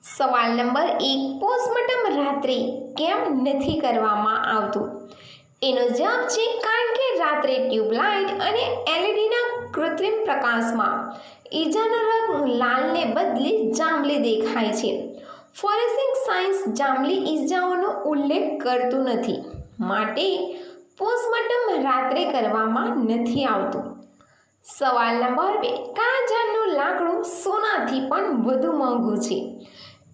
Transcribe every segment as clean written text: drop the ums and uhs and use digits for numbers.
સવાલ number 1, postmortem રાત્રે કેમ નથી કરવામાં આવતું? એનો જવાબ છે કારણ કે રાત્રે ટ્યુબલાઇટ અને એલઈડીના કૃત્રિમ પ્રકાશમાં ઈજાનો રંગ લાલને બદલે જાંબલી દેખાય છે. ફોરેન્સિક સાયન્સ જાંબલી ઈજાઓનો ઉલ્લેખ કરતું નથી, માટે પોસ્ટમોર્ટમ રાત્રે કરવામાં નથી આવતું. સવાલ નંબર 2, કયા ઝાડનું લાકડું સોનાથી પણ વધુ મોંઘું છે?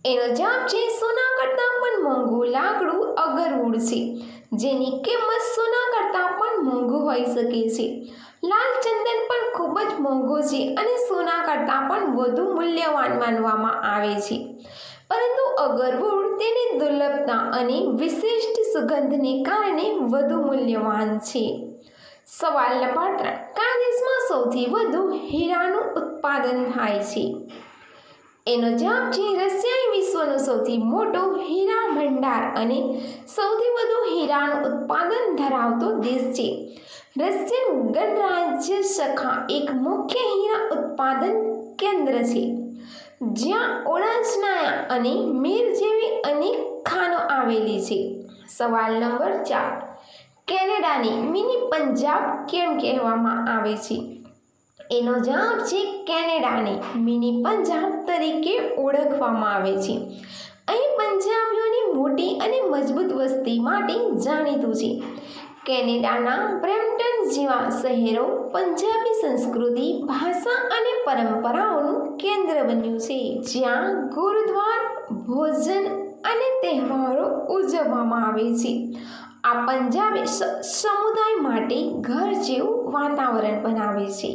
એનો જવાબ છે સોના કરતાં પણ મોંઘું લાકડું અગરવુડ છે, જેની કિંમત સોના કરતાં પણ મોંઘું હોઈ શકે છે. લાલ ચંદન પણ ખૂબ જ મોંઘું છે અને સોના કરતાં પણ વધુ મૂલ્યવાન માનવામાં આવે છે, પરંતુ અગરવુડ તેની દુર્લભતા અને વિશિષ્ટ સુગંધને કારણે વધુ મૂલ્યવાન છે. સવાલ નંબર 3, કયા દેશમાં સૌથી વધુ હીરાનું ઉત્પાદન થાય છે? એનો જવાબ છે રશિયા એ વિશ્વનો સૌથી મોટો હીરા ભંડાર અને સૌથી વધુ હીરાનું ઉત્પાદન ધરાવતો દેશ છે. રશિયન ગણરાજ્ય શાખા એક મુખ્ય હીરા ઉત્પાદન કેન્દ્ર છે, જ્યાં ઓરાન્સનાયા અને મીર જેવી અનેક ખાણો આવેલી છે. સવાલ નંબર 4, કેનેડાને મિની પંજાબ કેમ કહેવામાં આવે છે? એનો જવાબ છે કેનેડાને મિની પંજાબ તરીકે ઓળખવામાં આવે છે. અહીં પંજાબીઓની મોટી અને મજબૂત વસ્તી માટે જાણીતું છે. કેનેડાના બ્રેમ્પટન જેવા શહેરો પંજાબી સંસ્કૃતિ, ભાષા અને પરંપરાઓનું કેન્દ્ર બન્યું છે, જ્યાં ગુરુદ્વાર, ભોજન અને તહેવારો ઉજવવામાં આવે છે. આ પંજાબી સમુદાય માટે ઘર જેવું વાતાવરણ બનાવે છે.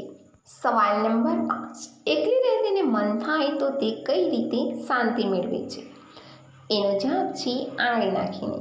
સવાલ નંબર 5, એકલી રહેતીને મન થાય તો તે કઈ રીતે શાંતિ મેળવે છે? એનો જવાબ છે આંગળી નાખીને.